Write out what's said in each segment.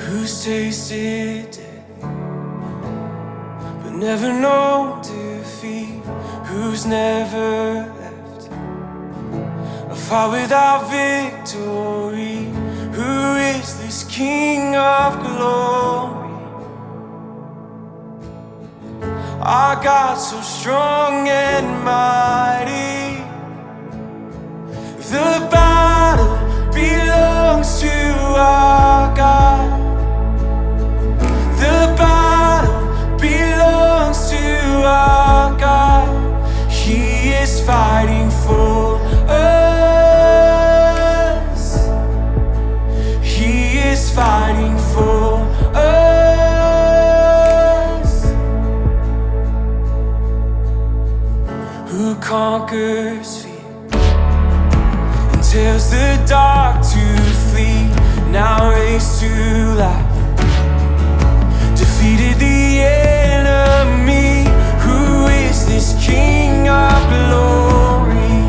Who's tasted death, but never known defeat? Who's never left a fight without victory? Who is this King of glory? Our God so strong and mighty. The battle belongs to our God. The battle belongs to our God. He is fighting for us. He is fighting for us. Who conquers fear and tells the dark to flee? Now raised to life, defeated the enemy. Who is this King of glory?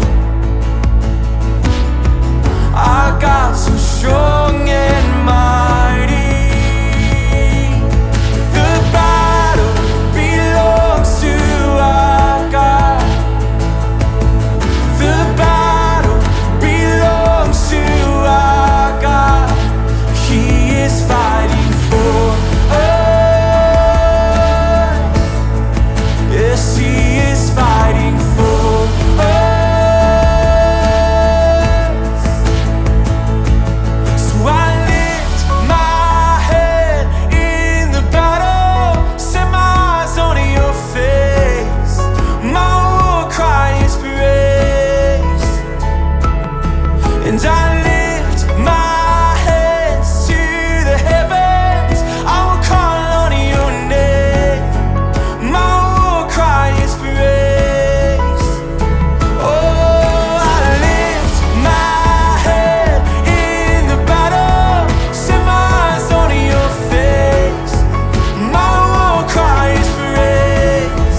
Our God so strong and mighty. The battle belongs to our God. The battle belongs to our God. He is fighting for us. Yes, He is fighting for us. So I lift my head in the battle, set my eyes on your face. My war cry is praise, and I lift my hands to the heavens. I will call on your name. My war cry is praise. Oh, I lift my head in the battle, set my eyes on your face. My war cry is praise.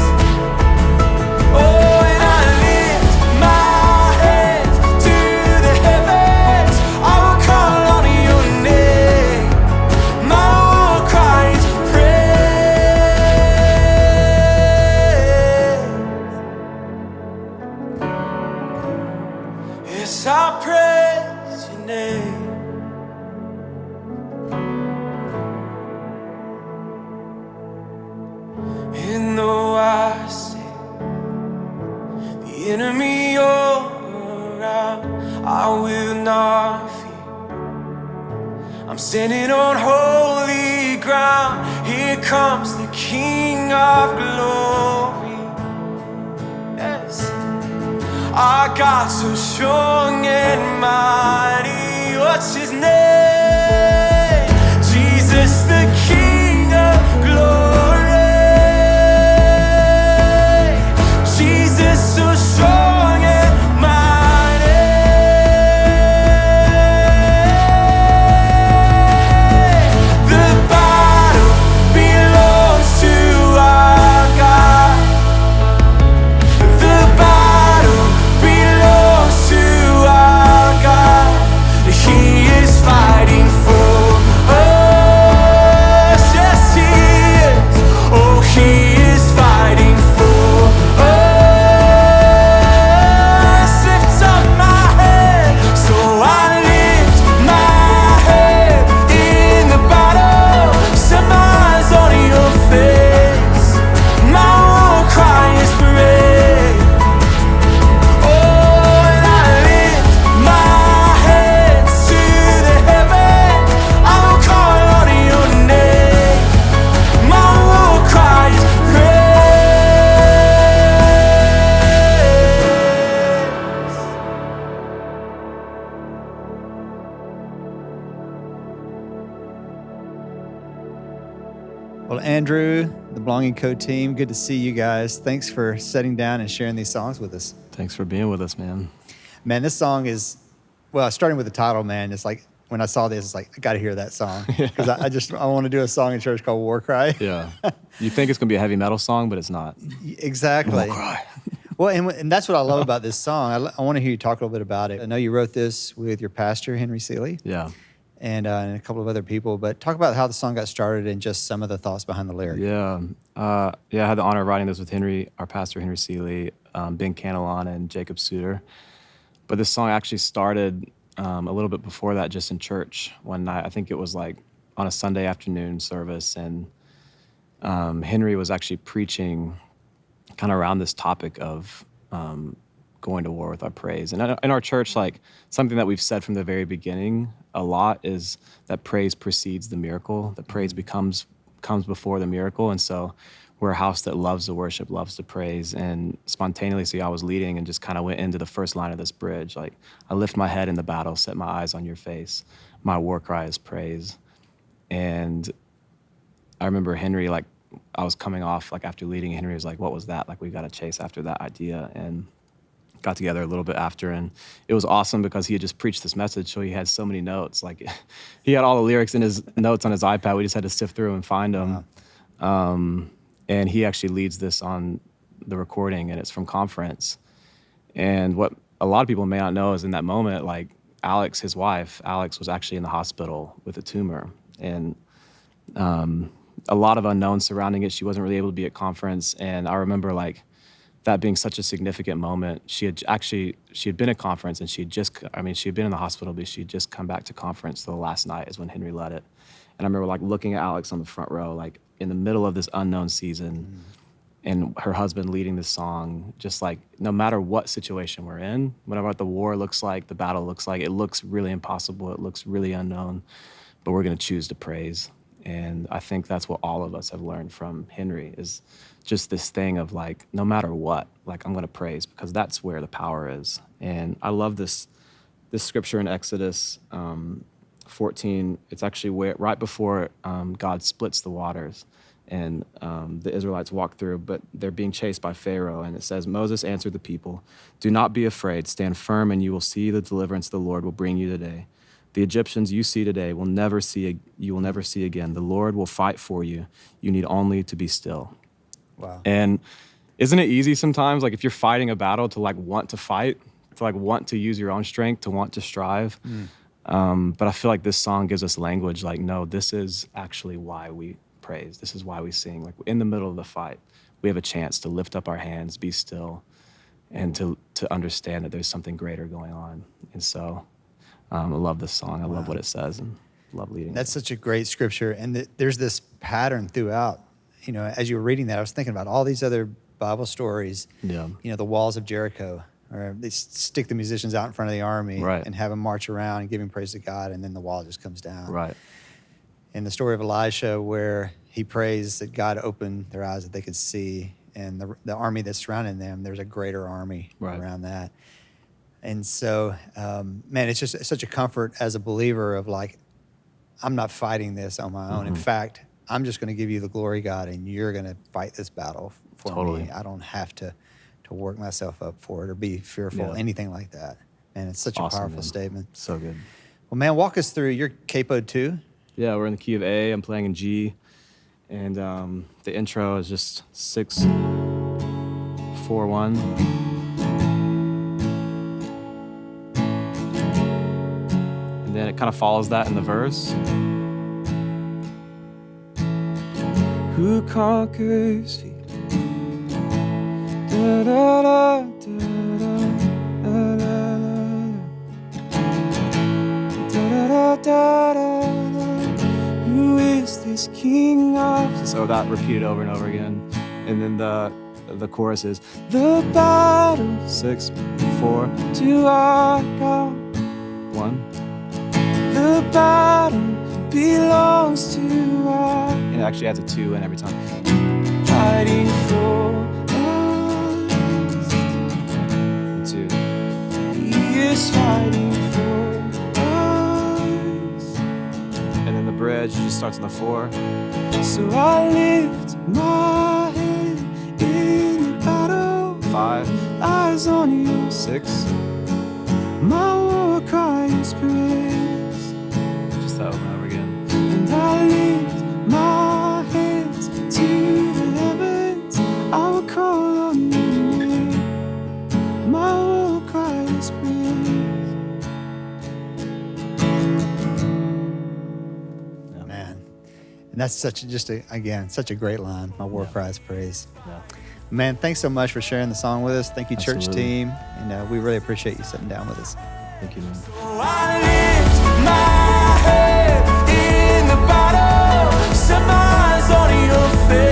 Oh, and I lift my hands to the heavens. I will call on your name. My war cry is praise. Yes, I praise your name. And though I say the enemy all around, I will not fear. I'm standing on holy ground. Here comes the King of glory. Yes. Our God so strong and mighty. What's his name? Jesus, the King of glory. Jesus so strong and mighty. The battle belongs to our God. The battle belongs to our God. He is fighting for us. Yes, He is. Oh, He is fighting for us. Lift up my head, so I lift my head in the battle. Set my eyes on your face. My war cry is praise. Oh, and I lift my hands to the heavens. I will call on your name. My war cry is Well, Andrew, the Belonging Co team, good to see you guys. Thanks for sitting down and sharing these songs with us. Thanks for being with us, man. Man, this song is, well, starting with the title, man, it's like, when I saw this, it's like, I got to hear that song. Because I want to do a song in church called War Cry. Yeah. You think it's going to be a heavy metal song, but it's not. Exactly. War Cry. Well, and that's what I love about this song. I want to hear you talk a little bit about it. I know you wrote this with your pastor, Henry Seeley. Yeah. and a couple of other people. But talk about how the song got started and just some of the thoughts behind the lyric. Yeah. I had the honor of writing this with our pastor, Henry Seeley, Ben Canelon, and Jacob Suter. But this song actually started a little bit before that, just in church one night. I think it was like on a Sunday afternoon service, and Henry was actually preaching kind of around this topic of going to war with our praise. And in our church, like something that we've said from the very beginning a lot is that praise precedes the miracle, that praise comes before the miracle. And so we're a house that loves to worship, loves to praise. And spontaneously I was leading and just kind of went into the first line of this bridge. Like, I lift my head in the battle, set my eyes on your face. My war cry is praise. And I remember Henry, like, I was coming off, like, after leading, Henry was like, what was that? Like, we got to chase after that idea. And got together a little bit after, and it was awesome because he had just preached this message, so he had so many notes. Like, he had all the lyrics in his notes on his iPad. We just had to sift through and find them. Wow. And he actually leads this on the recording, and it's from conference. And what a lot of people may not know is in that moment, like, Alex, his wife, Alex was actually in the hospital with a tumor. And a lot of unknowns surrounding it. She wasn't really able to be at conference. And I remember, like, that being such a significant moment. She had been at conference, and she had been in the hospital, but she had just come back to conference. So the last night is when Henry led it. And I remember, like, looking at Alex on the front row, like, in the middle of this unknown season, and her husband leading this song, just like, no matter what situation we're in, whatever the war looks like, the battle looks like, it looks really impossible, it looks really unknown, but we're going to choose to praise. And I think that's what all of us have learned from Henry, is just this thing of, like, no matter what, like, I'm going to praise, because that's where the power is. And I love this scripture in Exodus 14. It's actually right before God splits the waters, and the Israelites walk through, but they're being chased by Pharaoh. And it says, Moses answered the people, "Do not be afraid. Stand firm, and you will see the deliverance the Lord will bring you today. The Egyptians you see today you will never see again. The Lord will fight for you. You need only to be still." Wow. And isn't it easy sometimes, like, if you're fighting a battle, to, like, want to fight, to, like, want to use your own strength, to want to strive. But I feel like this song gives us language, like, no, this is actually why we praise. This is why we sing. Like, in the middle of the fight, we have a chance to lift up our hands, be still, and to understand that there's something greater going on. And so I love this song. I love what it says, and love leading. That's such a great scripture. And there's this pattern throughout. You know, as you were reading that, I was thinking about all these other Bible stories. Yeah. You know, the walls of Jericho, or they stick the musicians out in front of the army, right, and have them march around and giving praise to God, and then the wall just comes down. Right. In the story of Elisha, where he prays that God opened their eyes that they could see, and the army that's surrounding them, there's a greater army around that. And so, man, it's just such a comfort as a believer of, like, I'm not fighting this on my own. In fact, I'm just going to give you the glory, God, and you're going to fight this battle for me. I don't have to work myself up for it or be fearful, anything like that. And it's such a powerful statement. So good. Well, man, walk us through your capo 2. Yeah, we're in the key of A. I'm playing in G. And the intro is just 6, 4, 1. And then it kind of follows that in the verse. Who conquers fear? Da, da, da, da, da, da, da, da, da. Who is this king of? So that repeated over and over again. And then the chorus is, the battle, 6, 4, 2, our God. 1. The battle belongs to us. And it actually adds a 2 in every time. Fighting for us. 2. He is fighting for us. And then the bridge just starts on the 4. So I lift my head in the battle. 5. Eyes on you. 6. My war cry is praise. Just that over and over again. And I lift my hands to the heavens. I will call on your name. My war cry is praise. that's such a great line. My war cry is praise. Yeah. Man, thanks so much for sharing the song with us. Thank you, church Absolutely. team. And we really appreciate you sitting down with us. Thank you, man. I lift my head in the battle, set my eyes on your face.